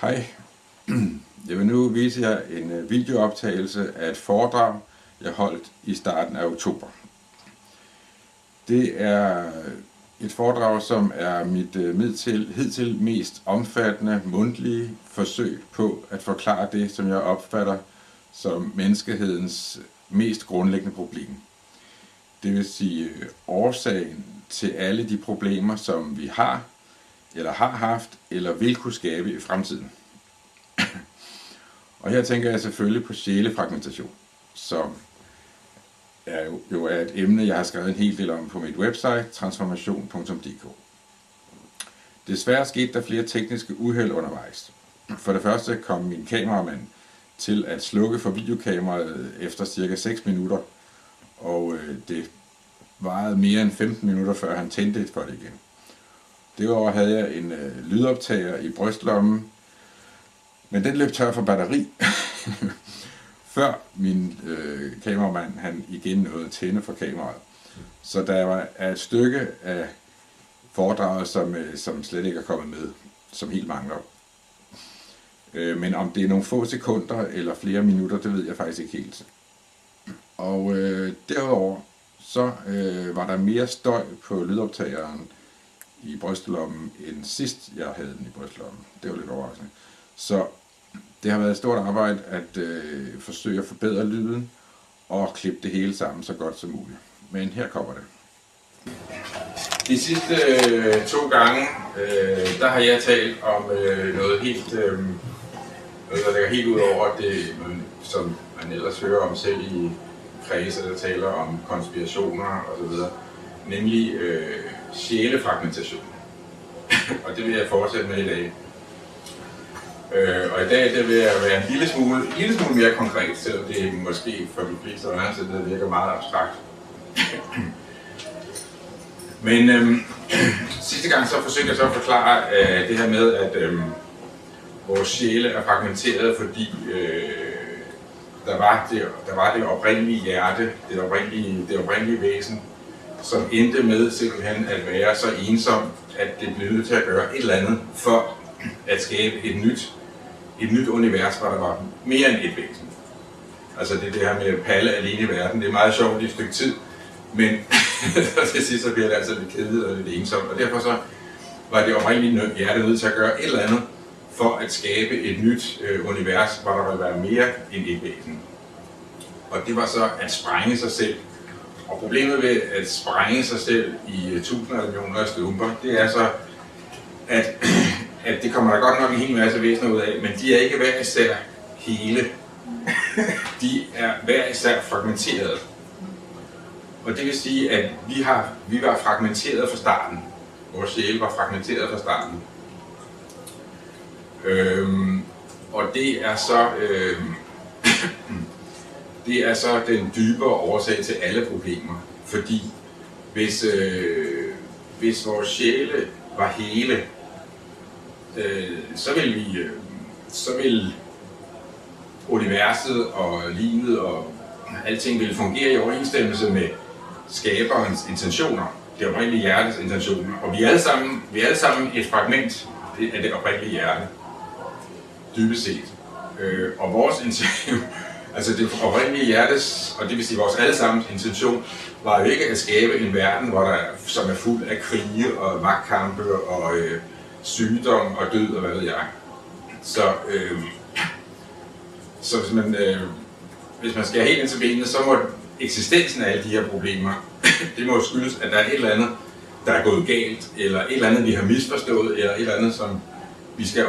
Hej. Jeg vil nu vise jer en videooptagelse af et foredrag, jeg holdt i starten af oktober. Det er et foredrag, som er mit hidtil mest omfattende mundtlige forsøg på at forklare det, som jeg opfatter som menneskehedens mest grundlæggende problem. Det vil sige årsagen til alle de problemer, som vi har, eller har haft, eller vil kunne skabe i fremtiden. Og her tænker jeg selvfølgelig på sjælefragmentation, som jo er et emne, jeg har skrevet en hel del om på mit website, transformation.dk. Desværre skete der flere tekniske uheld undervejs. For det første kom min kameramand til at slukke for videokameraet efter cirka 6 minutter, og det varede mere end 15 minutter, før han tændte for det igen. Derudover havde jeg en lydoptager i brystlommen, men den løb tør for batteri, før min kameramand han igen nåede at tænde for kameraet. Så der var et stykke af foredraget, som slet ikke er kommet med, som helt mangler. Men om det er nogle få sekunder eller flere minutter, det ved jeg faktisk ikke helt. Og derudover så var der mere støj på lydoptageren i brystlommen end sidst jeg havde den i brystlommen. Det var lidt overraskende. Så det har været et stort arbejde at forsøge at forbedre lyden og klippe det hele sammen så godt som muligt. Men her kommer det. De sidste 2 gange, der har jeg talt om noget helt, noget der ligger helt ud over det, som man ellers hører om selv i kredse, der taler om konspirationer osv., nemlig sjælefragmentation. Og det vil jeg fortsætte med i dag. Og i dag det vil jeg være en lille smule mere konkret, selvom det måske for de fleste af andre det virker meget abstrakt. Men sidste gang så forsøgte jeg så at forklare det her med, at vores sjæle er fragmenteret, fordi der var det oprindelige hjerte, det oprindelige væsen, som endte med simpelthen at være så ensom, at det blev nødt til at gøre et eller andet for at skabe et nyt univers, hvor der var mere end et væsen. Altså det her med Palle alene i verden, det er meget sjovt i et stykke tid, men til sidst så bliver det altså lidt kedeligt og lidt ensomt, og derfor så var det oprindelige hjerte nødt til at gøre et eller andet for at skabe et nyt univers, hvor der ville være mere end et væsen. Og det var så at sprænge sig selv. Og problemet ved at sprænge sig selv i tusinder af millioner af stumper, det er så, at det kommer der godt nok en hel masse væsener ud af, men de er ikke hver især hele. De er hver især fragmenterede. Og det vil sige, at vi var fragmenteret fra starten. Vores sjæle var fragmenteret fra starten. Og det er så den dybere årsag til alle problemer. Fordi hvis vores sjæle var hele, så vil universet og livet og alting ville fungere i overensstemmelse med skaberens intentioner, det oprindelige hjertes intentioner. Og vi er alle sammen et fragment af det oprindelige hjerte, dybest set. Og vores intention, altså det oprindelige hjertes, og det vil sige vores allesammens intention, var jo ikke at skabe en verden, som er fuld af krige og magtkampe og sygdom og død og hvad ved jeg. Så hvis man skal helt ind til benet, så må eksistensen af alle de her problemer, det må skyldes, at der er et eller andet, der er gået galt, eller et eller andet, vi har misforstået, eller et eller andet, som vi skal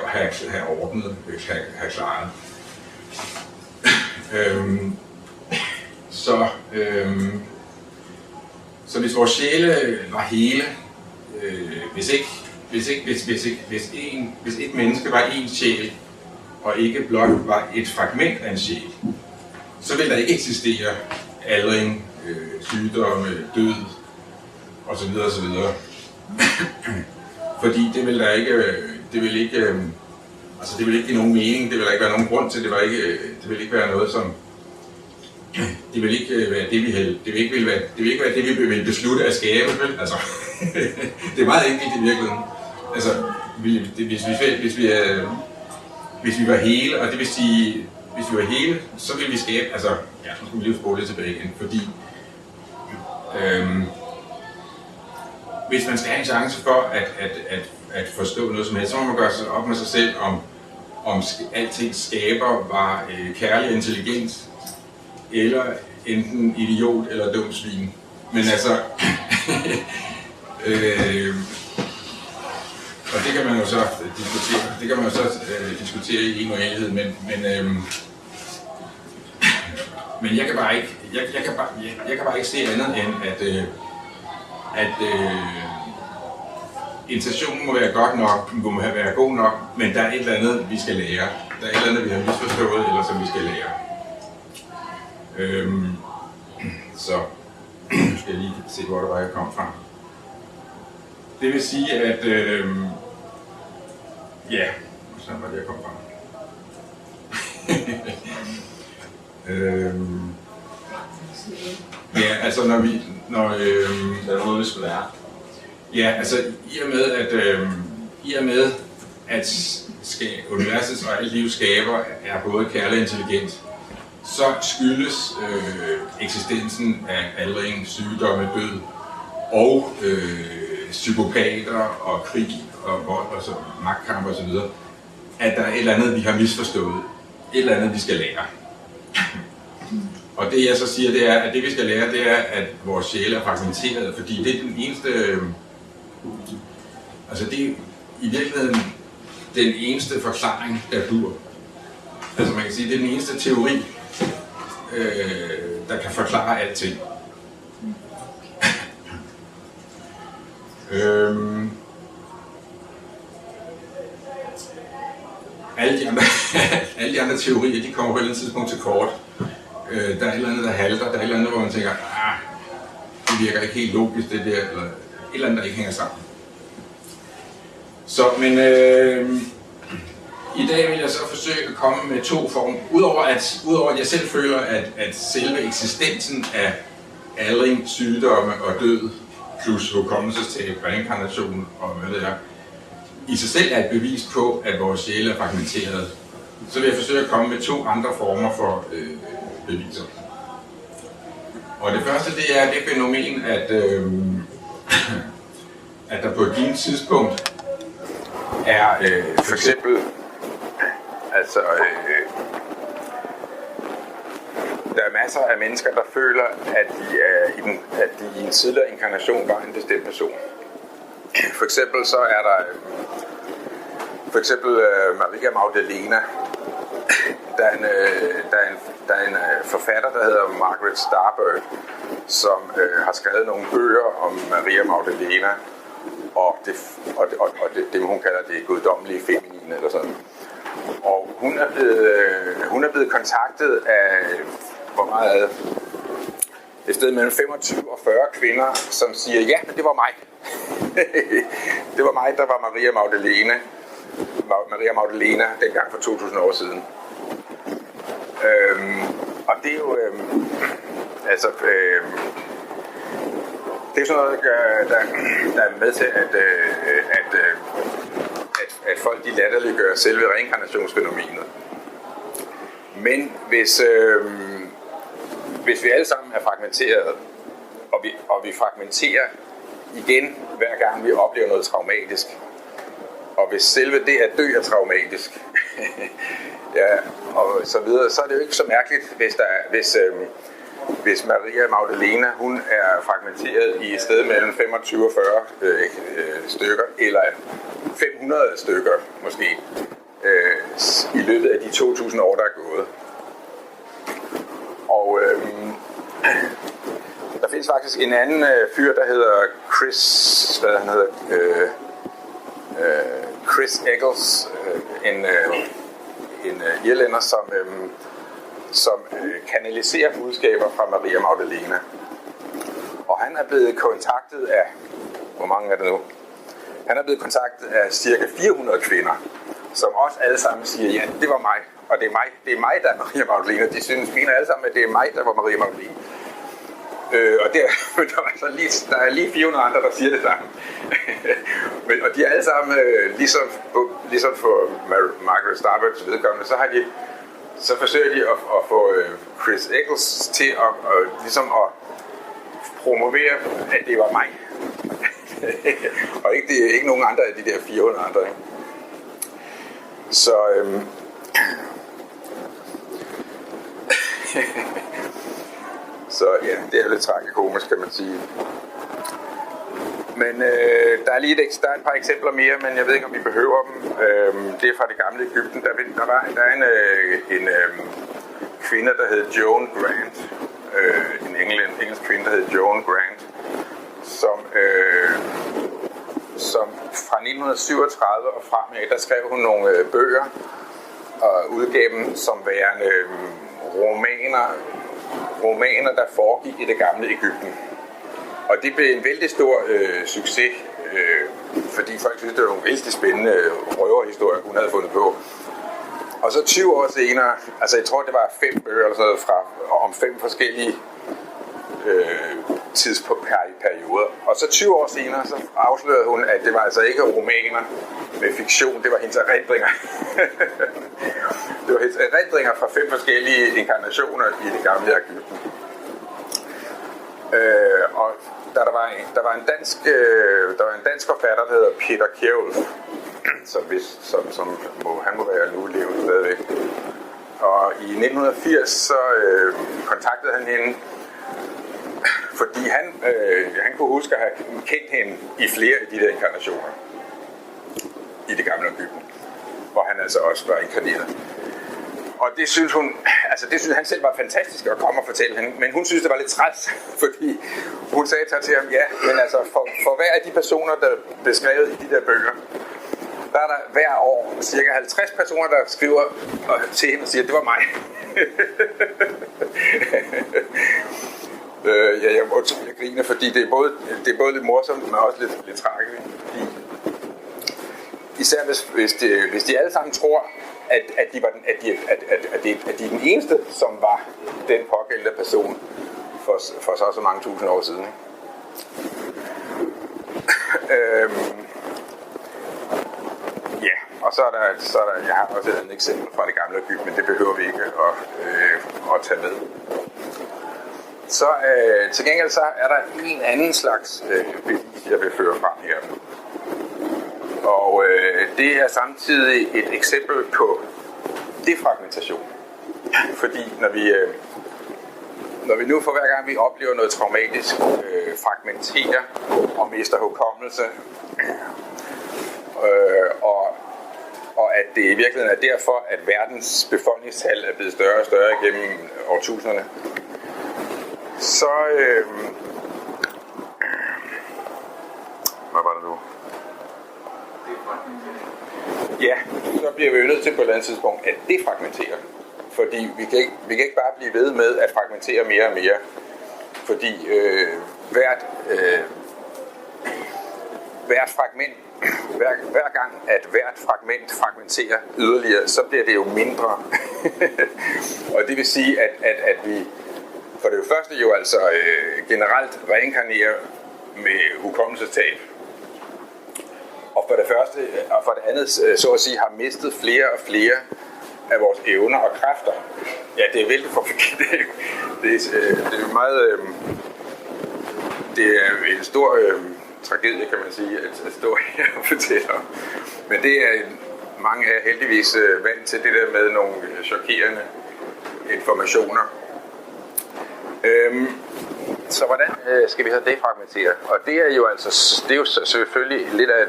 have ordnet, have klaret. Så hvis vores sjæle var hele, hvis et menneske var en sjæl, og ikke blot var et fragment af en sjæl, så ville der ikke eksistere aldring, sygdomme, død osv. osv. Fordi det ville ikke give nogen mening, det ville der ikke være nogen grund til, det ville ikke være noget som det vil ikke være det, vi vil beslutte at skabe, vel? Altså, det er meget enkelt i virkeligheden. Altså, hvis vi var hele, og det vil sige, hvis vi var hele, så ville vi skabe, altså, ja, nu skal vi lige spole lidt tilbage igen, fordi hvis man skal have en chance for at forstå noget som helst, så må man gøre sig op med sig selv, om alting skaber var kærlig intelligens, eller enten idiot eller dum svin. Men altså, og det kan man jo så diskutere, i en uenighed, men jeg kan bare ikke, jeg kan bare ikke se andet end at intentionen må være godt nok, må være god nok, men der er et eller andet, vi skal lære. Der er et eller andet, vi har misforstået, eller som vi skal lære. Så nu skal jeg lige se, hvor det var, jeg kom fra. Det vil sige, at ja, sådan var det, jeg kom fra. Ja, altså når der er noget, vi skulle lære. Ja, altså i og med at universets og alt liv skaber er både kærlig og intelligent, så skyldes eksistensen af aldring, sygdomme, død og psykopater og krig og vold og så magtkamp og så videre, at der er et eller andet, vi har misforstået, et eller andet, vi skal lære. Og det jeg så siger, det er, at det vi skal lære, det er, at vores sjæle er fragmenteret, fordi det er den eneste, altså det er i virkeligheden den eneste forklaring, der dur. Altså man kan sige, det er den eneste teori, der kan forklare alting. Alle de andre teorier, de kommer på et eller andet tidspunkt til kort. Der er et eller andet, der halter, der er et eller andet, hvor man tænker, det virker ikke helt logisk, det der, eller et eller andet, der ikke hænger sammen. Så, men i dag vil jeg så forsøge at komme med to former. Udover at jeg selv føler, at selve eksistensen af aldring, sygdomme og død, plus hukommelsestab, reinkarnation og hvad det er, i sig selv er et bevis på, at vores sjæle er fragmenteret, så vil jeg forsøge at komme med to andre former for beviser. Og det første, det er det fænomen, at der på et givet tidspunkt er for eksempel, altså der er masser af mennesker, der føler, at de i en tidligere inkarnation var en bestemt person. For eksempel så er der Maria Magdalena. Der er en forfatter, der hedder Margaret Starburg, som har skrevet nogle bøger om Maria Magdalena og det hun kalder det guddommelige feminine eller sådan. Og hun er blevet kontaktet af et sted mellem 25 og 40 kvinder, som siger, ja, men det var mig. Det var mig, der var Maria Magdalena dengang for 2000 år siden. Og det er jo det er sådan noget, der er med til, at folk de latterliggør selve reinkarnationsfænomenet. Men hvis vi alle sammen er fragmenteret, og vi fragmenterer igen hver gang vi oplever noget traumatisk, og hvis selve det at dø er traumatisk, ja, og så videre, så er det jo ikke så mærkeligt, hvis Maria Magdalena, hun er fragmenteret i et sted mellem 25 og 40 stykker, eller 500 stykker måske, i løbet af de 2000 år, der er gået. Og der findes faktisk en anden fyr, der hedder Chris Eccles, en irlænder, som kanaliserer budskaber fra Maria Magdalena. Og han er blevet kontaktet af, hvor mange er det nu? Han er blevet kontaktet af cirka 400 kvinder, som også alle sammen siger, ja, det var mig, og det er mig, der er Maria Magdalena. De mener alle sammen, at det er mig, der var Maria Magdalena. Og der er lige 400 andre, der siger det samme. Og de er alle sammen ligesom for Margaret Starbucks vedkommende, så forsøger de at få Chris Eccles til at ligesom at promovere, at det var mig. Og ikke nogen andre af de der 400 andre. Ikke? Så så ja, det er lidt tragikomisk, kan man sige. Men der er et par eksempler mere, men jeg ved ikke, om vi behøver dem. Det er fra det gamle Egypten. Der er en kvinde, der hed Joan Grant. En engelsk kvinde, der hed Joan Grant, som fra 1937 og fremad, der skrev hun nogle bøger og udgav dem som værende romaner, der foregik i det gamle Egypten. Og det blev en vældig stor succes, fordi folk synes, det var nogle vældig spændende røverhistorier, hun havde fundet på. Og så 20 år senere, altså jeg tror, det var 5 bøger eller sådan noget om 5 forskellige tidsperioder. Og så 20 år senere, så afslørede hun, at det var altså ikke romaner med fiktion, det var hendes erindringer. Det var hendes erindringer fra 5 forskellige inkarnationer i det gamle Egypten. Og der var en dansk forfatter, der hedder Peter Kjærulf, han må være nu levende stadigvæk. Og i 1980 så kontaktede han hende, fordi han kunne huske at have kendt hende i flere af de der inkarnationer i det gamle Egypten, hvor han altså også var inkarneret. Og det synes han selv var fantastisk at komme og fortælle hende, men hun synes det var lidt træls, fordi hun sagde til ham, ja, men altså for hver af de personer, der er beskrevet i de der bøger, der er der hver år cirka 50 personer, der skriver til hende og siger, at det var mig. Jeg griner, fordi det er både lidt morsomt, men også lidt tragisk. Især hvis de alle sammen tror, at de er den eneste, som var den pågældende person for så mange tusind år siden. Ja, og så er der, jeg har også et andet eksempel fra det gamle Egypten, men det behøver vi ikke at tage med. Så til gengæld så er der en anden slags bevis, jeg vil føre frem her. Og det er samtidig et eksempel på defragmentation. Fordi når vi nu for hver gang vi oplever noget traumatisk, fragmenterer og mister hukommelse, og at det i virkeligheden er derfor, at verdens befolkningstal er blevet større og større gennem årtusinderne, så hvad var det nu? Ja, så bliver vi jo nødt til på et eller andet tidspunkt at defragmentere. Fordi vi kan ikke bare blive ved med at fragmentere mere og mere. Fordi hvert fragment, hver gang at hvert fragment fragmenterer yderligere, så bliver det jo mindre. Og det vil sige, at vi for det første jo altså generelt reinkarnerer med hukommelsestab. Og for det første, og for det andet, så at sige, har mistet flere og flere af vores evner og kræfter. Ja, det er vældig forfærdeligt. Det er meget... det er en stor tragedie, kan man sige, at stå her og fortælle om. Men det er mange af heldigvis vant til det der med nogle chokerende informationer. Så hvordan skal vi så defragmentere? Og det er jo selvfølgelig lidt af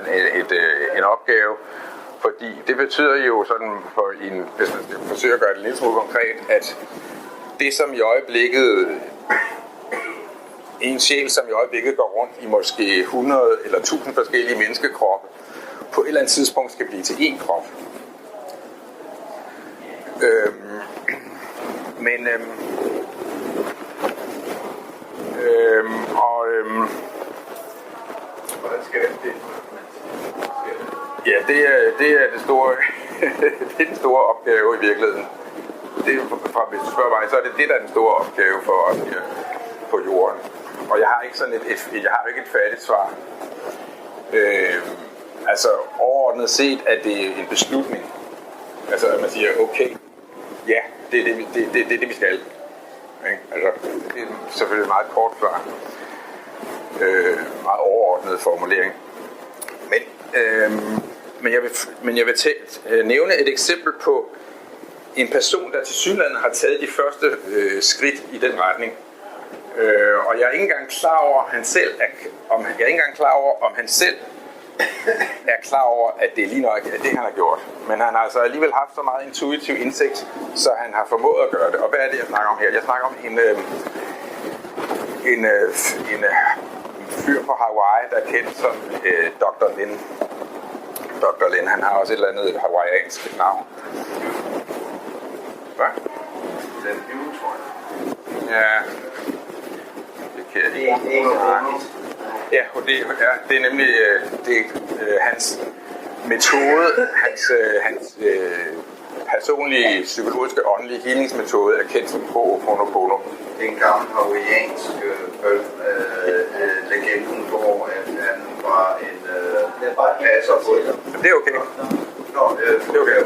en opgave, fordi det betyder jo sådan, hvis man forsøger at gøre det lidt smule konkret, at det som i øjeblikket, en sjæl som i øjeblikket går rundt i måske 100 eller 1000 forskellige menneskekroppe, på et eller andet tidspunkt skal blive til én krop. Hvordan skal det? Ja, det er det store, det er den store opgave i virkeligheden. Det er, hvis du spørger mig, så er det der er den store opgave for os her på jorden. Og jeg har ikke sådan jeg har ikke et færdigt svar. Altså overordnet set, at det er en beslutning. Altså at man siger, okay, ja, det er det, vi skal. Altså, det er selvfølgelig meget kort svar. Meget overordnet formulering. Men jeg vil nævne et eksempel på en person, der tilsyneladende har taget de første skridt i den retning. Og jeg er ikke engang klar over, om han selv er klar over, at det er lige nok det, han har gjort. Men han har altså alligevel haft så meget intuitiv indsigt, så han har formået at gøre det. Og hvad er det, jeg snakker om her? Jeg snakker om en fyr på Hawaii, der er kendt som Dr. Lin. Dr. Lin, han har også et eller andet hawaiiansk navn. Hvad? Den Yu, tror jeg. Ja. Det kan jeg ikke. Ja, det er nemlig hans metode, hans personlige, psykologiske, åndelige healingsmetode er kendt som Ho'oponopono. Det er en gammel hawaiiansk legende, hvor han var en passer på det. Det er okay. Nå, det er okay.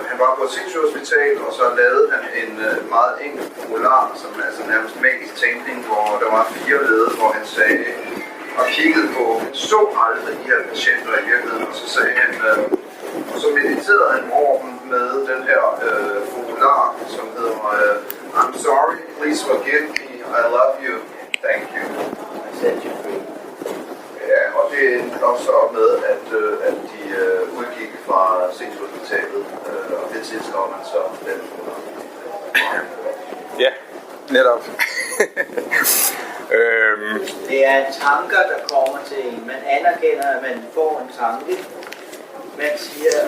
Han var på et sindssygehospital, og så lavede han en meget enkel formular, som altså nærmest magisk tænkning, hvor der var 4 led, hvor han sagde og kiggede på, han så aldrig de her patienter i virkeligheden, og så sagde han, og så mediterede han over dem med den her formular, som hedder I'm sorry, please forgive me, I love you, thank you. I set you free. Ja, og det endte også op med, at de udgik fra sindssygehospitalet, og det tilslår man så den. Ja, netop. Det er tanker, der kommer til en. Man anerkender, at man får en tanke. Man siger,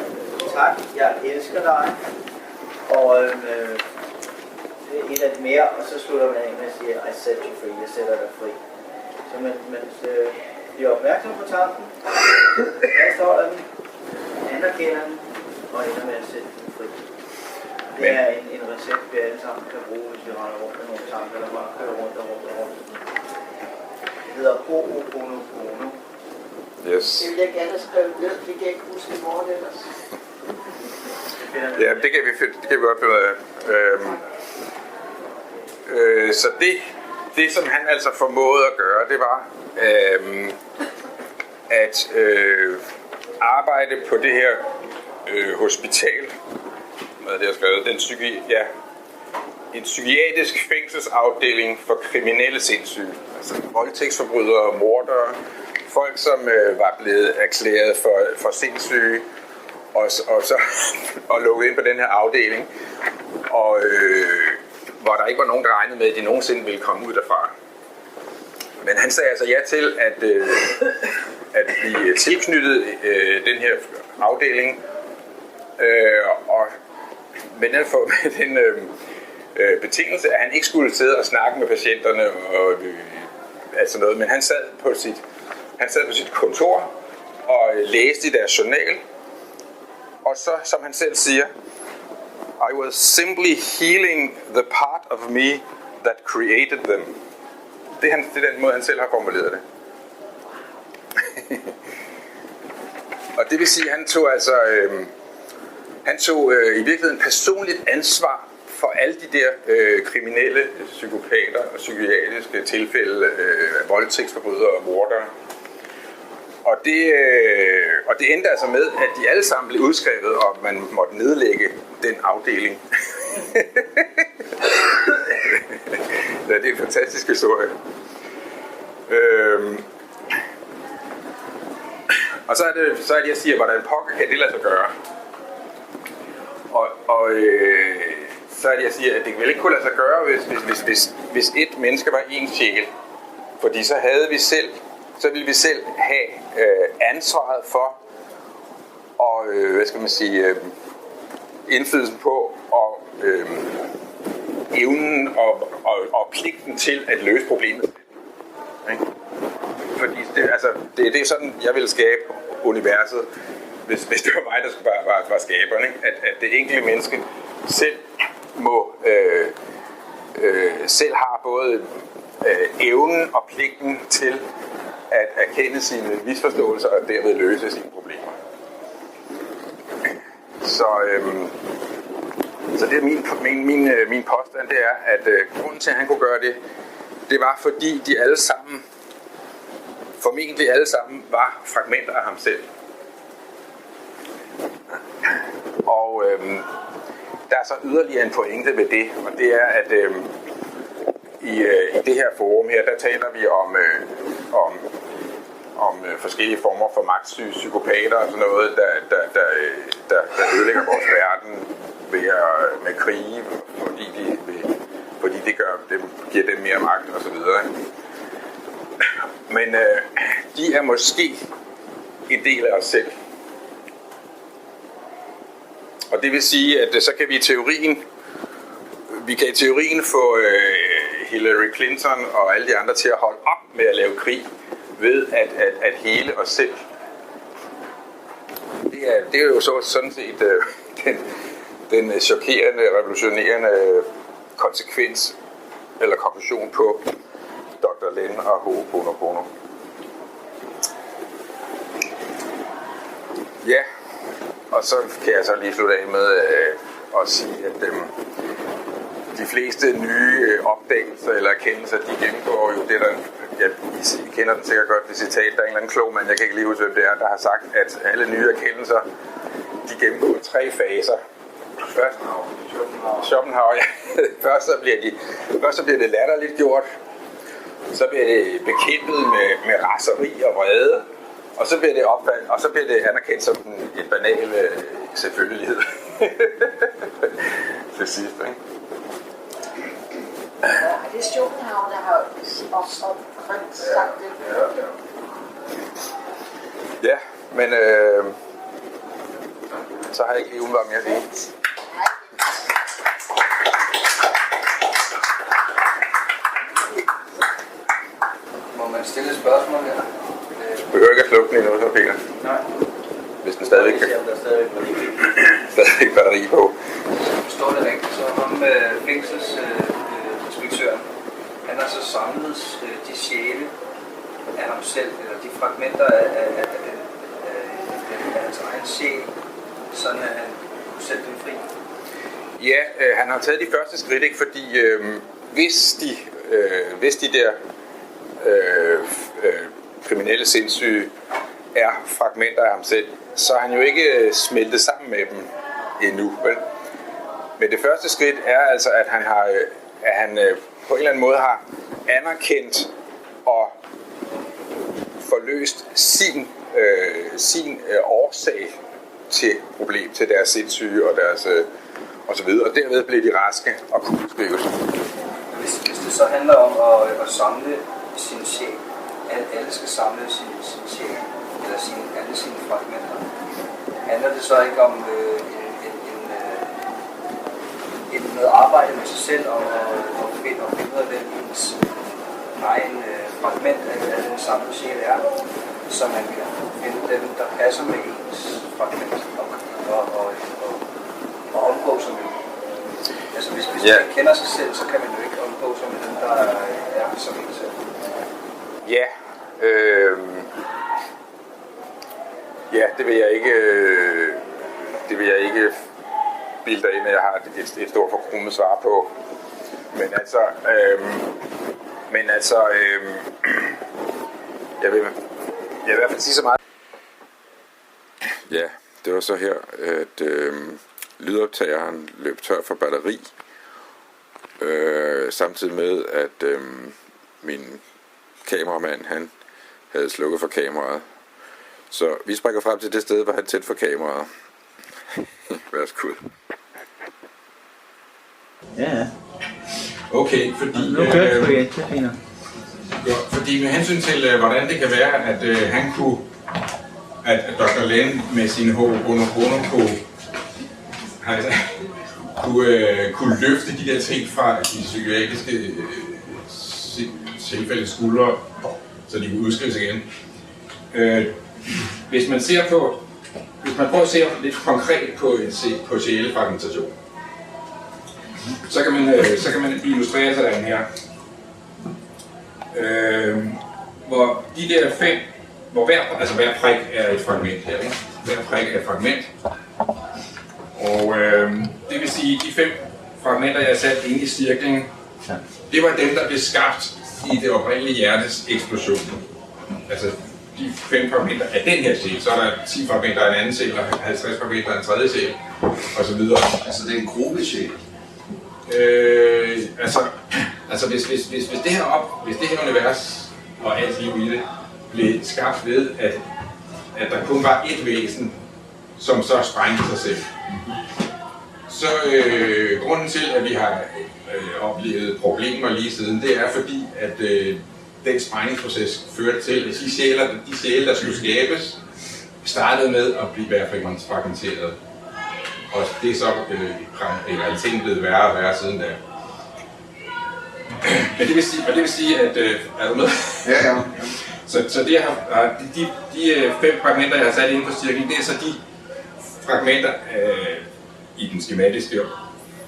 tak, jeg elsker dig. Og et af de mere, og så slutter man af med at sige, I set you free, jeg sætter dig fri. Så man bliver opmærksom på tanken, fastholder den, anerkender den, og ender med at sætte den fri. Det er en recept, vi alle sammen kan bruge, hvis vi render rundt med nogle tanker, der bare kører rundt og rundt og rundt. Det hedder Ho'oponopono. Yes. Det vil jeg gerne have skrevet ned, det kan jeg ikke huske i morgen ellers. Ja, det kan vi godt finde ud af. Så det, som han altså formåede at gøre, det var at arbejde på det her hospital, hvad det har skrevet, en psykiatrisk fængselsafdeling for kriminelle sindssyge, altså voldtægtsforbrydere, mordere, folk som var blevet erklæret for sindssyge og lukket ind på den her afdeling, og hvor der ikke var nogen, der regnede med, at de nogensinde ville komme ud derfra. Men han sagde altså ja til at blive tilknyttet den her afdeling, og med den betingelse, at han ikke skulle sidde og snakke med patienterne og altså noget, men han sad på sit kontor og læste i deres journal, og så, som han selv siger, I was simply healing the part of me that created them. Det er den måde, han selv har formuleret det. Og det vil sige, at han tog i virkeligheden personligt ansvar for alle de der kriminelle psykopater og psykiatriske tilfælde, voldtægtsforbrydere og mordere. Og det endte altså med, at de alle sammen blev udskrevet, og man måtte nedlægge den afdeling. Ja, det er en fantastisk historie. Og så er det, jeg siger, hvordan pokker kan det lade sig gøre. Så er det, jeg siger, at det vil ikke kunne lade sig gøre, hvis et menneske var en sjæl. Fordi så ville vi selv have ansvaret for og indflydelsen på og evnen og pligten til at løse problemet. Ikke? Fordi det er sådan, jeg ville skabe universet, hvis det var mig, der skulle var skaberen. Ikke? At det enkelte menneske selv må selv har både evnen og pligten til at erkende sine misforståelser og derved løse sine problemer. Så det er min påstand, det er, at grunden til, at han kunne gøre det, det var fordi de alle sammen, formentlig alle sammen, var fragmenter af ham selv. Og der er så yderligere en pointe ved det, og det er, at i det her forum her, der taler vi om forskellige former for magtsyge psykopater og sådan noget, der ødelægger vores verden med krige, fordi det giver dem mere magt og så videre. Men de er måske en del af os selv. Og det vil sige, at så kan vi i teorien få Hillary Clinton og alle de andre til at holde op med at lave krig ved at hele os selv. Det er jo sådan set den chokerende, revolutionerende konsekvens eller konklusion på Dr. Len og Ho'oponopono. Ja, og så kan jeg så lige slutte af med at sige, at de fleste nye opdagelser eller erkendelser, de gennemgår jo det, der... I kender den sikkert godt, det citat. Der er en eller anden klog mand, jeg kan ikke lige huske, hvem det er, der har sagt, at alle nye erkendelser, de gennemgår 3 faser. Først Schopenhauer, ja. Først så bliver det latterligt gjort. Så bliver det bekæmpet med raseri og vrede. Og så bliver det anerkendt som en banal selvfølgelighed. Til sidst, ikke? Ja, det er Schopenhauer, der har også sagt det. Ja, men så har jeg ikke lige umiddelbart mere at sige. Må man stille spørgsmål her? Du behøver ikke at slukke den endnu, så Peter. Nej. Hvis den stadigvæk kan. Der er Stadigvæk batteri på. Forstår det rigtigt, så ham fængselsinspektøren, han har så samlet de sjæle af ham selv, eller de fragmenter af hans egen sjæl, sådan at han kunne sætte dem fri. Ja, han har taget de første skridt, ikke? Fordi hvis de der kriminelle sindssyge er fragmenter af ham selv, så er han jo ikke smeltet sammen med dem endnu. Vel? Men det første skridt er altså, at han på en eller anden måde har anerkendt og forløst sin årsag til problem, til deres sindssyge og deres og så videre, og derved blev de raske og kunne skrives. Hvis det så handler om at samle sin sjæl, alle skal samle sin sjæl, eller alle sine fragmenter, handler det så ikke om noget arbejde med sig selv og finde ud af, hvem ens egen fragment af den samlede sjæl er, så man kan finde dem, der passer med ens fragment og omgå sig med dem. Altså hvis man ikke kender sig selv, så kan man jo ikke omgå sig med dem, der er som en selv. Ja, ja, det vil jeg ikke bilde dig ind, at jeg har et stort forkromet svar på. Men altså, jeg vil i hvert fald sige så meget. Ja, det var så her, at lydoptageren løb tør for batteri, samtidig med, at min kameramand, han havde slukket for kameraet. Så vi springer frem til det sted, hvor han tændte for kameraet. Værsgo. Ja. Okay, fordi med hensyn til, hvordan det kan være, at han kunne, at Dr. Len med sin Ho'oponopono kunne løfte de der ting fra de psykiatriske tilfælde skuldre, så de kunne udskrives igen. Hvis man prøver at se lidt konkret på sjælefragmentation, så kan man illustrere sådan her. hvor de der 5, hvor hver prik er et fragment her, ikke? Hver prik er et fragment. Og det vil sige, at de 5 fragmenter, jeg har sat inde i cirklen, det var dem, der blev skabt i det oprindelige hjertes eksplosion. Altså de 5 fragmenter af den her sjæl, så er der 10 fragmenter af en anden sjæl, og 50 fragmenter af en tredje sjæl, og så videre. Altså det er en gruppesjæl. Altså hvis det her univers og alt liv i det blev skabt ved, at der kun var ét væsen, som så sprængte sig selv. Så grunden til, at vi har oplevet problemer lige siden, det er fordi, at den sprængningsproces førte til, at de sjæle, der skulle skabes, startede med at blive fragmenteret. Og det er så i realiteten blevet værre og værre siden da. Men det vil sige, at er du med? Ja. Så det de 5 fragmenter, jeg har sat inde på cirklen, det er så de fragmenter i den skematiske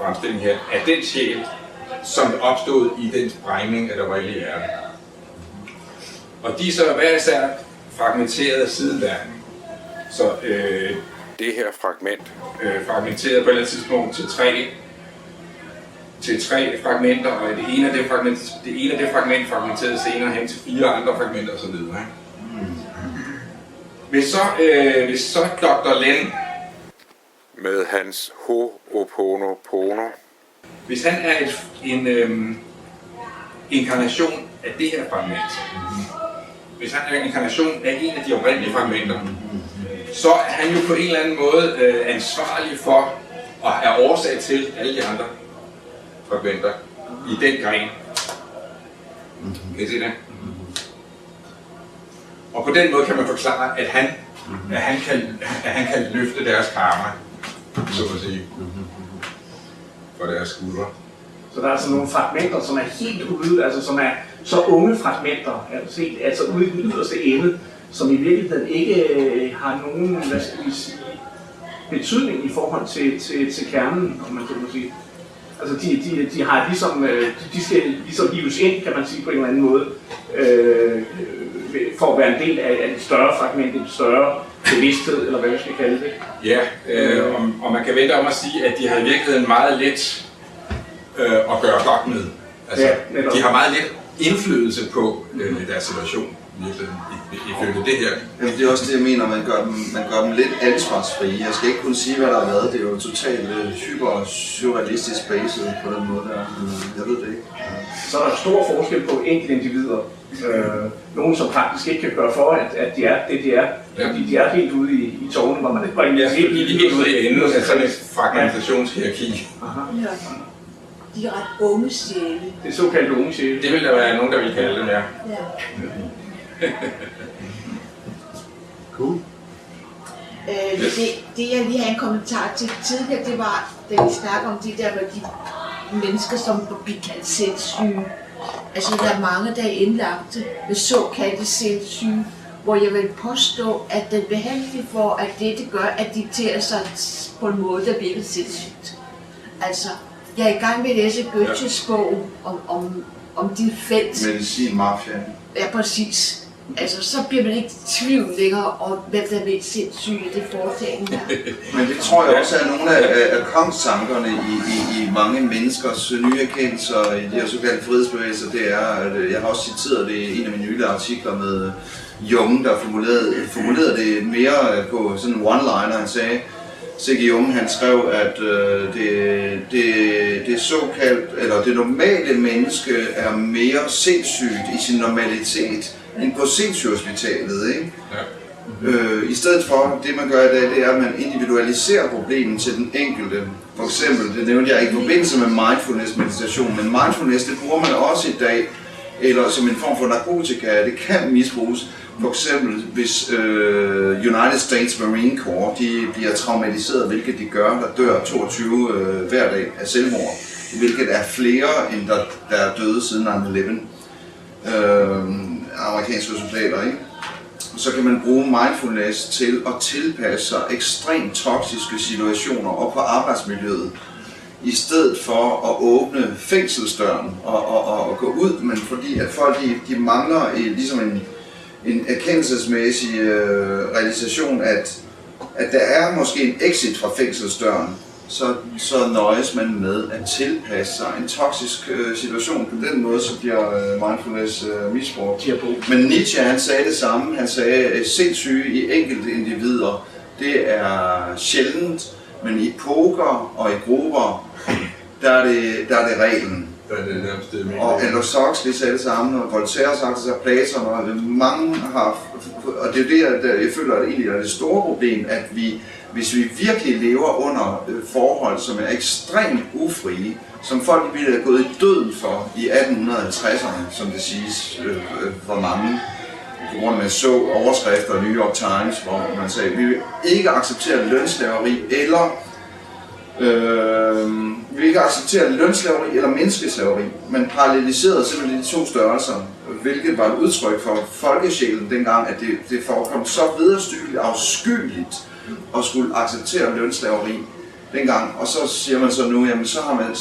fremstilling her, af den sjæl, som opstod i den sprængning af det oprindelige hjerte. Og de er så hver især fragmenteret siden da. Så det her fragment fragmenteret på et eller andet tidspunkt til 3 fragmenter, og det ene af det fragment fragmenteret senere hen til 4 andre fragmenter osv. Hvis så Dr. Len med hans Ho'oponopono, hvis han er en inkarnation af det her fragment, hvis han er en inkarnation af en af de oprindelige fragmenter, så er han jo på en eller anden måde ansvarlig for og er årsag til alle de andre fragmenter i den gren. Kan I se det? Og på den måde kan man forklare, at han kan løfte deres karma, så at sige, for deres skuldre. Så der er altså nogle fragmenter, som er helt ude, altså som er så unge fragmenter, altså ude i den yderste ende, som i virkeligheden ikke har nogen, hvad skal vi sige, betydning i forhold til kernen, om man så må sige. Altså de har ligesom, de skal ligesom hives ind, kan man sige på en eller anden måde, for at være en del af et større fragment, en større bevidsthed, eller hvad vi skal kalde det. Ja, og man kan vente om at sige, at de har i virkeligheden meget let at gøre godt med. Altså, ja, de har meget let indflydelse på deres situation. Ifølge det her. Jamen, det er også det, jeg mener, man gør dem lidt ansvarsfrie. Jeg skal ikke kunne sige, hvad der har været. Det er jo totalt hyper-surrealistisk baset på den måde der. Jeg ved det ikke. Så er der stor forskel på enkelte individer. Nogle, som faktisk ikke kan gøre for, at de er det, de er. Ja. Fordi de er helt ude i tårnen, hvor man ikke bare de er helt ude i enden af sådan et fragmentationshierarki. Ja. De er ret unge sjæle. Det er såkaldt unge sjæle. Det vil der være nogen, der vil kalde dem, ja. Cool. Det jeg lige havde en kommentar til tidligere, det var, da vi snakkede om de der med de mennesker, som bliver kaldt sindssyge. Altså der er mange, der er indlagte med såkaldte sindssyge, hvor jeg vil påstå, at den behandling for, at det gør, at de tager sig på en måde, der virker sindssygt. Altså, jeg er i gang med at læse Goethes bog om de felt. Medicinmafia. Ja, præcis. Altså, så bliver man ikke i tvivl længere om, hvem der er mest sindssyge i det foretagende her. Men det tror jeg også er nogle af kongstankerne i mange menneskers nye erkendelser i de her såkaldte frihedsbevægelser. Det er, at jeg har også citeret det i en af mine nylige artikler med Jung, der formulerede det mere på sådan en one-liner. Han sagde, C.G. Jung, han skrev, at det såkaldt, eller det normale menneske er mere sindssygt i sin normalitet end på sindssygehospitalet, ikke? Ja. I stedet for, det man gør i dag, det er, at man individualiserer problemet til den enkelte. For eksempel, det nævnte jeg i forbindelse med mindfulness-meditation, men mindfulness, det bruger man også i dag, eller som en form for narkotika, det kan misbruges. For eksempel, hvis United States Marine Corps, de bliver traumatiseret, hvilket de gør, der dør 22 hver dag af selvmord, hvilket er flere, end der er døde siden 9/11. Amerikanske soldater, ikke? Så kan man bruge mindfulness til at tilpasse sig ekstremt toksiske situationer og på arbejdsmiljøet, i stedet for at åbne fængselsdøren og gå ud, men fordi at folk de mangler ligesom en erkendelsesmæssig realisation, at der er måske en exit fra fængselsdøren, så nøjes man med at tilpasse sig en toksisk situation. På den måde så bliver mindfulness misbrugt. Men Nietzsche han sagde det samme. Han sagde, at sindssyge i enkelte individer, det er sjældent, men i poker og i grupper, der er det reglen. Og Aldous Huxley sagde det samme, og Voltaire har sagt det, så Platon, og mange har, og det er det, jeg føler, at egentlig er det store problem, at hvis vi virkelig lever under forhold, som er ekstremt ufrie, som folk ville have gået i døden for i 1850'erne, som det siges for mange, på grund af man så overskrifter i New York Times, hvor man sagde, at vi vil ikke acceptere lønslaveri eller vi vil ikke acceptere lønslaveri eller menneskeslaveri, men paralleliserede simpelthen de to størrelser, hvilket var et udtryk for folkesjælen dengang, at det forekom så vederstyggeligt afskyeligt at skulle acceptere lønslaveri dengang. Og så siger man så nu, jamen så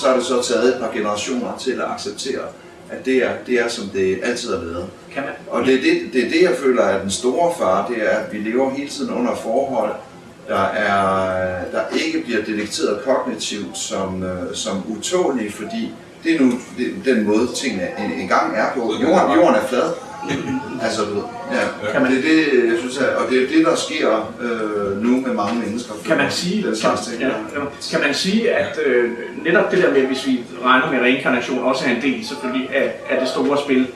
er det så taget et par generationer til at acceptere, at det er som det altid har været. Og det er det, jeg føler er den store fare, det er, at vi lever hele tiden under forhold, der ikke bliver detekteret kognitivt som utålige, fordi det er nu den måde tingene engang er på. Jorden er flad. Altså, ja. Det er det, jeg synes, og det er det, der sker nu med mange mennesker. Kan man sige, at netop det der med, hvis vi regner med reinkarnation, også er en del selvfølgelig af det store spil,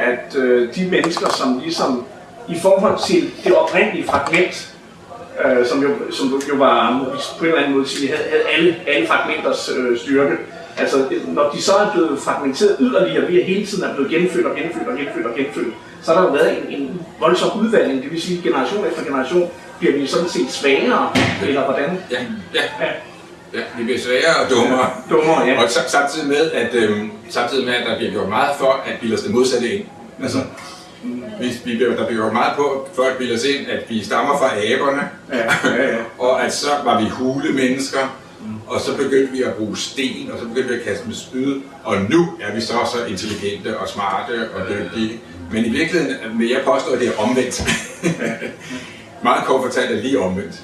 at de mennesker, som ligesom i forhold til det oprindelige fragment, som jo var på en eller anden måde sige, havde alle fragmenters styrke. Altså, når de så er blevet fragmenteret yderligere, vi hele tiden er blevet genfødt, så har der jo været en voldsom udvalgning, det vil sige, generation efter generation bliver vi sådan set svagere, eller hvordan? Ja, vi bliver svagere og dummere. Ja. Og samtidig med, at der bliver gjort meget for at bilde os det modsatte ind. Altså, der bliver gjort meget på for at bilde os ind, at vi stammer fra aberne, og at så var vi hulemennesker, og så begyndte vi at bruge sten, og så begyndte vi at kaste med spyd, og nu er vi så intelligente og smarte og dygtige. Men i virkeligheden vil jeg påstå, at det er omvendt. Meget kort fortalt er lige omvendt.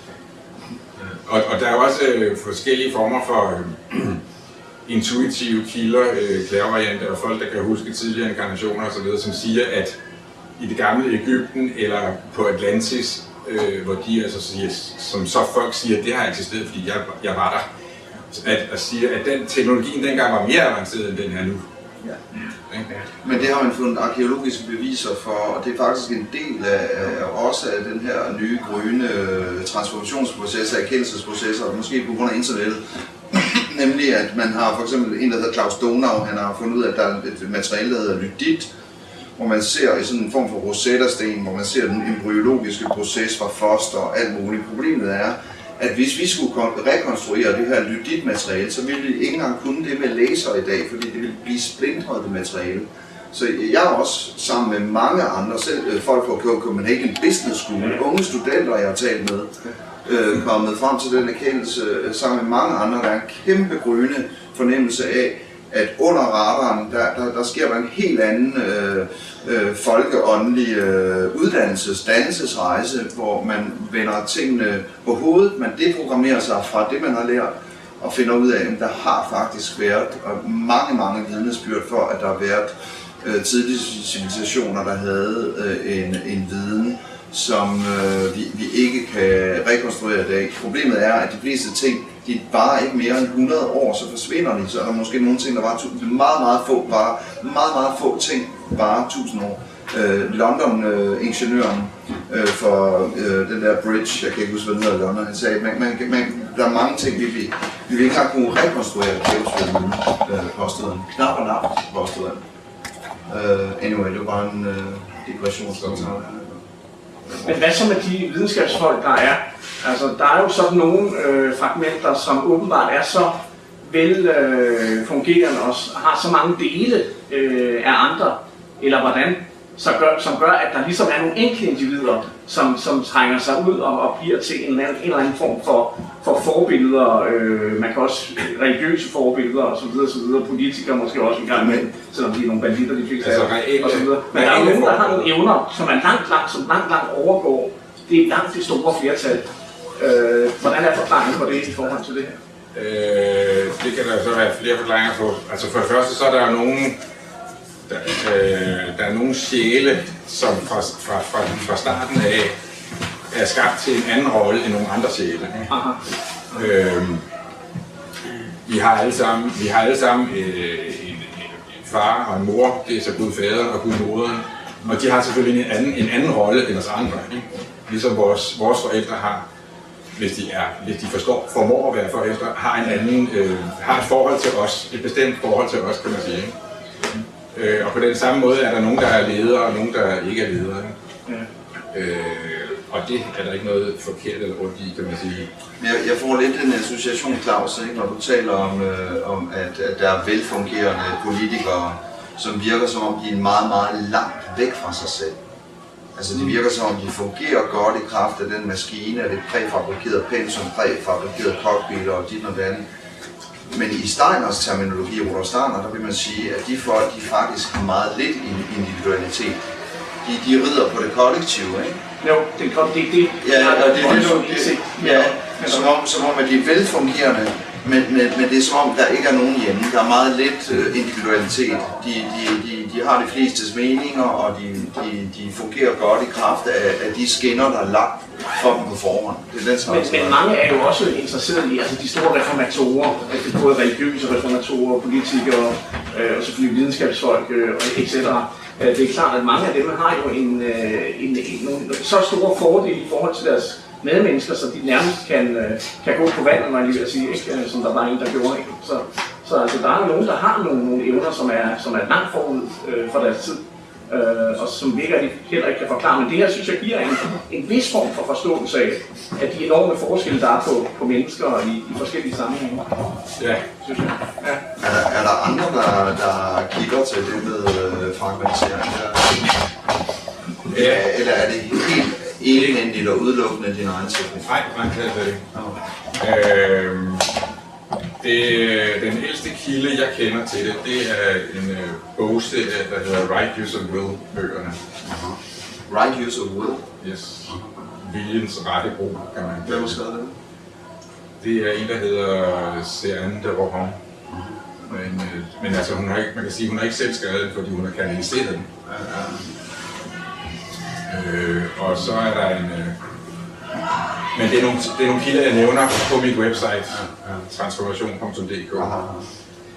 Og der er også forskellige former for intuitive kilder, klærvarianter og folk, der kan huske tidligere inkarnationer osv., som siger, at i det gamle Egypten eller på Atlantis, hvor de altså siger, som så folk siger, det har eksisteret, fordi jeg var der, at sige, at den teknologien dengang var mere avanceret end den her nu. Ja. Men det har man fundet arkeologiske beviser for, og det er faktisk en del af også af den her nye grønne transformationsproces, erkendelsesprocesser, måske på grund af internettet. Nemlig at man har for eksempel en, der hedder Klaus Donau, han har fundet ud af, at der er et materiale, der hedder lydit, hvor man ser i sådan en form for Rosetta-sten, hvor man ser den embryologiske proces fra foster og alt muligt. Problemet er, at hvis vi skulle rekonstruere det her lydit-materiale, så ville vi ikke engang kunne det med laser i dag, fordi det ville blive splintret det materiale. Så jeg er også sammen med mange andre, selv folk fra Copenhagen Business School, unge studenter, jeg har talt med, kommet frem til den erkendelse sammen med mange andre, der er en kæmpe grønne fornemmelse af, at under radaren, der sker der en helt anden folkeåndelig dannelsesrejse, hvor man vender tingene på hovedet, man deprogrammerer sig fra det, man har lært, og finder ud af, at der har faktisk været mange vidnesbyrd for, at der har været tidlige civilisationer, der havde en viden, som vi ikke kan rekonstruere i dag. Problemet er, at de fleste ting, de varer ikke mere end 100 år, så forsvinder de. Så er der måske nogle ting, der varer meget få ting varer 1000 år. London-ingeniøren for den der bridge, jeg kan ikke huske, hvad den hedder i London, han sagde, der er mange ting, vi vil ikke engang kunne rekonstruere det, påstod han. Knap og nap, påstod han. Anyway, det var bare en digression. Men hvad så med de videnskabsfolk, der er? Altså, der er jo sådan nogle fragmenter, som åbenbart er så vel fungerende og har så mange dele af andre, eller hvordan? som gør, at der ligesom er nogle enkelte individer, som trænger sig ud og bliver til en eller anden form for forbilleder. Man kan også religiøse forbilleder og så videre, politikere måske også en gang imellem, selvom de er nogle banditter, de fleste Altså, og så videre. Men der er nogen, der har nogle evner, som er langt overgår det langt det store flertal. Hvordan er forklaringen på det i forhold til det her? Det kan der så være flere forklaringer på. Altså for det første, så er der jo nogen, der er nogle sjæle, som fra starten af er skabt til en anden rolle end nogle andre sjæle. Vi har alle sammen en far og en mor, det er så Gud faderen og Gud moderen, og de har selvfølgelig en anden rolle end os andre, ikke? Ligesom vores forældre har, hvis de formår at være forældre, har et forhold til os, et bestemt forhold til os, kan man sige. Og på den samme måde er der nogen, der er ledere, og nogen, der ikke er ledere. Og det er der ikke noget forkert eller rundt i, kan man sige. Jeg får lidt en association, Claus, ikke? Når du taler om at der er velfungerende politikere, som virker som om de er meget, meget langt væk fra sig selv. Altså det virker som om de fungerer godt i kraft af den maskine, af det præfabrikerede pensum, præfabrikerede cockpit og dit og andet. Men i Steiners terminologi, Rudolf Steiner, der vil man sige, at de folk, de faktisk har meget lidt individualitet. De rider på det kollektive, ikke? Jo, det er godt, det. Ja, og det er det, ja, som om at de er velfungerende, men det er som om, der ikke er nogen hjemme. Der er meget lidt individualitet. De har de flestes meninger, og de fungerer godt i kraft af de skinner, der er lagt for dem på forhånd. Men mange er jo også interesseret i de store reformatorer, altså både religiøse reformatorer, politikere og selvfølgelig videnskabsfolk etc. Det er klart, at mange af dem har jo en så store fordele i forhold til deres medmennesker, så de nærmest kan gå på vandet, man lige vil sige, ikke? Som der var en, der gjorde. Ikke? Så altså, der er nogen, der har nogle evner, som er langt forud for deres tid, og som virker, at de heller ikke kan forklare. Men det her, synes jeg, giver en vis form for forståelse af de enorme forskelle, der er på mennesker i forskellige sammenhænge. Ja, synes jeg. Ja. Er der andre, der kigger til det med fragmentering? Ja. Eller er det helt egenhændigt og udelukkende din egen teknik? Nej, det ikke. Den ældste kilde, jeg kender til det er en bogserie, der hedder Right Use of Will-bøgerne. Right Use of Will? Yes. Viljens rette brug, kan man. Hvem har skrevet det? Det er en, der hedder Céline de Rohan. Men altså, man kan sige, hun har ikke selv skrevet den, fordi hun har kanaliseret den. Og så er der en... Men det er nogle kilder, jeg nævner på mit website, transformation.dk.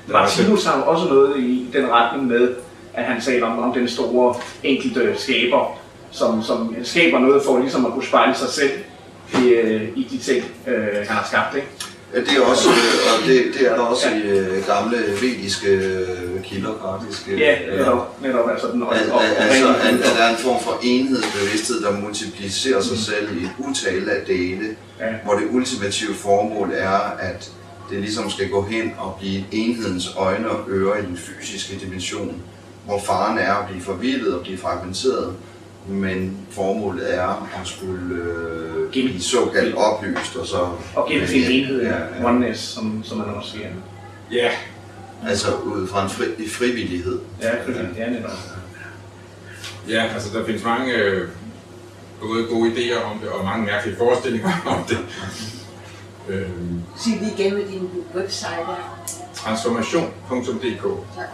Martinus har jo også noget i den retning med, at han taler om den store enkelte skaber, som skaber noget for ligesom at kunne spejle sig selv i de ting, han har skabt, ikke? Ja, det er også, og det er der også i gamle vediske kilder faktisk. Ja, netop altså den altså, at der er en form for enhedsbevidsthed, der multiplicerer sig selv i et utal af dele, hvor det ultimative formål er, at det ligesom skal gå hen og blive enhedens øjne og ører i den fysiske dimension, hvor faren er at blive forvildet og blive fragmenteret, men formålet er at skulle blive såkaldt oplyst og så... Og genfinde enhed, oneness, som man også siger. Ja. Altså ud fra en frivillighed. Ja, frivillighed, netop. Ja, altså der findes mange både gode idéer om det og mange mærkelige forestillinger om det. Sig det igen med din website der. Transformation.dk. Tak.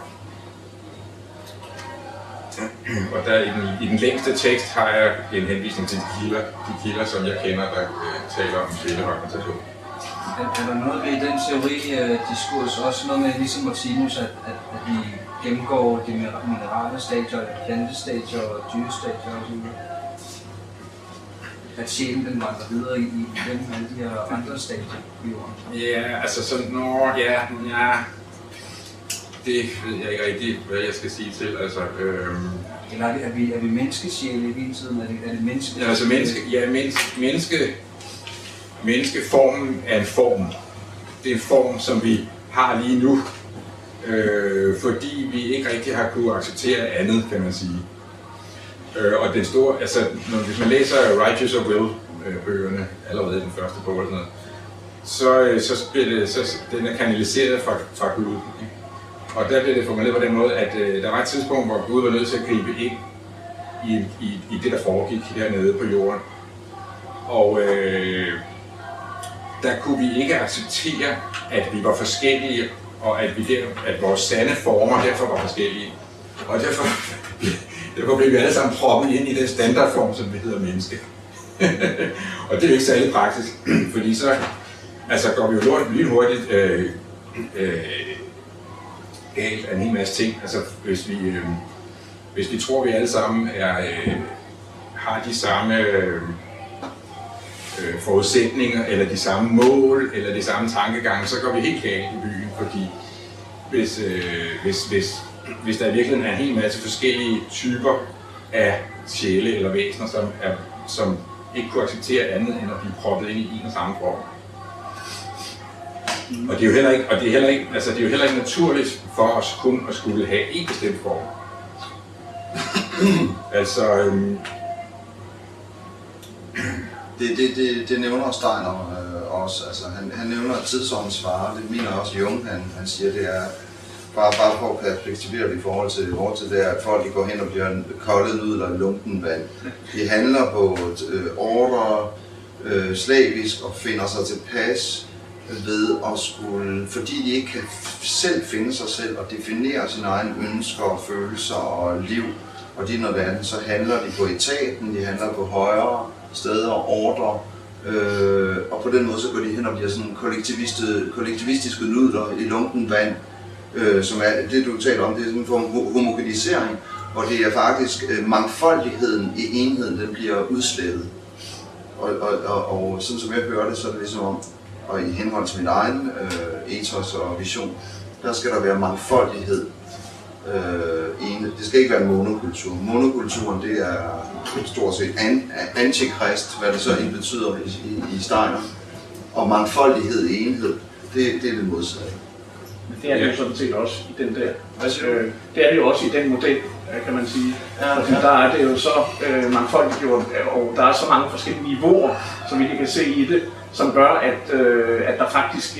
Og der i den længste tekst har jeg en henvisning til de kilder, som jeg kender, der taler om sjælefragmentation. Er der noget ved den teori-diskurs, også noget med ligesom Martinus, at vi gennemgår de minerale stadier, plantestadier og dyrestadier osv.? At sjælen den vandrer videre i alle de her andre stadier på jorden? Ja, altså sådan, det ved jeg ikke rigtig, hvad jeg skal sige til, altså... Eller er vi menneskesjæle i hele tiden? Er det menneske? Ja, altså menneskeformen er en form. Det er en form, som vi har lige nu, fordi vi ikke rigtig har kunnet acceptere andet, kan man sige. Og den store, altså hvis man læser Righteous or Will bøgerne allerede i den første bog eller noget, så den er kanaliseret fra Gud. Ikke? Og der blev det formuleret på den måde, at der var et tidspunkt, hvor Gud var nødt til at gribe ind i det, der foregik hernede på jorden. Og der kunne vi ikke acceptere, at vi var forskellige, og at vores sande former derfor var forskellige. Og derfor blev vi alle sammen proppet ind i den standardform, som vi hedder menneske. Og det er jo ikke særlig praktisk, fordi så går vi jo lynhurtigt galt af en hel masse ting. Altså hvis vi tror, vi alle sammen har de samme forudsætninger, eller de samme mål, eller de samme tankegange, så går vi helt galt i byen, fordi hvis der i virkeligheden er en hel masse forskellige typer af sjæle eller væsener, som ikke kunne acceptere andet end at blive proppet ind i en og samme form. Og det er jo heller ikke naturligt for os kun at skulle have en bestemt form. Det nævner Steiner også. Altså, han nævner tidsåndens fare. Det mener også Jung, han siger, det er bare for at perspektivere det i forhold til det, at folk de går hen og bliver koldet nudler i lunken vand. De handler på ordre slavisk og finder sig tilpas ved at skulle, fordi de ikke kan selv finde sig selv og definere sine egne ønsker og følelser og liv og det noget andet, så handler de på etaten, de handler på højere steder og ordre, og på den måde så går de hen og bliver sådan kollektivistiske nudler i lunken vand, som er det du taler om, det er sådan en form homogenisering, og det er faktisk mangfoldigheden i enheden, den bliver udslettet. Og sådan som jeg hører det, så er det ligesom om, og i henhold til min egen ethos og vision, der skal der være mangfoldighed. Det skal ikke være en monokultur. Monokulturen, det er stort set antikrist, hvad det så ikke betyder i Steiner. Og mangfoldighed i enhed, det er det modsatte. Men det er det jo sådan set også i den der. Det er det jo også i den model, kan man sige. Fordi der er det jo så mangfoldiggjort, og der er så mange forskellige niveauer, som vi kan se i det, som gør, at der faktisk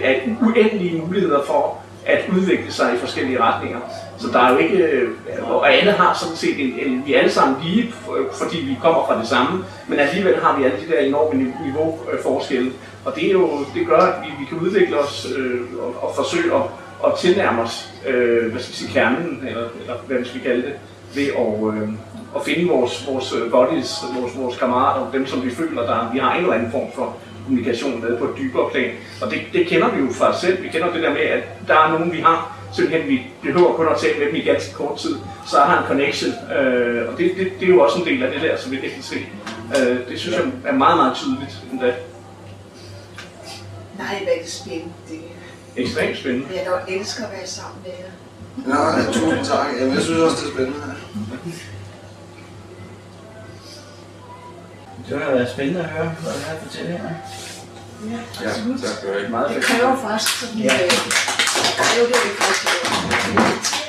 er uendelige muligheder for at udvikle sig i forskellige retninger. Så der er jo ikke, og alle har sådan set vi er alle sammen lige, fordi vi kommer fra det samme, men alligevel har vi alle de der enorme niveauforskelle. Og det gør, at vi kan udvikle os og forsøge at tilnærme os, kernen, eller hvad vi skal kalde det, ved at finde vores buddies, vores kammerater, dem som vi føler, vi har en eller anden form for kommunikation med på et dybere plan. Og det kender vi jo fra os selv. Vi kender det der med, at der er nogen, vi har, simpelthen vi behøver kun at tale med dem i ganske kort tid, så har en connection. Og det er jo også en del af det der, som vi kan se. Det synes jeg er meget, meget tydeligt endda. Nej, hvad er det spændende. Det er ekstremt spændende. Jeg dog elsker at være sammen med jer. Ja, tusind tak. Jamen, jeg synes også, det er spændende. Det har været spændende at høre, hvad jeg har fortalt her. Ja, absolut. Tak. Det kræver faktisk sådan, det kræver det faktisk.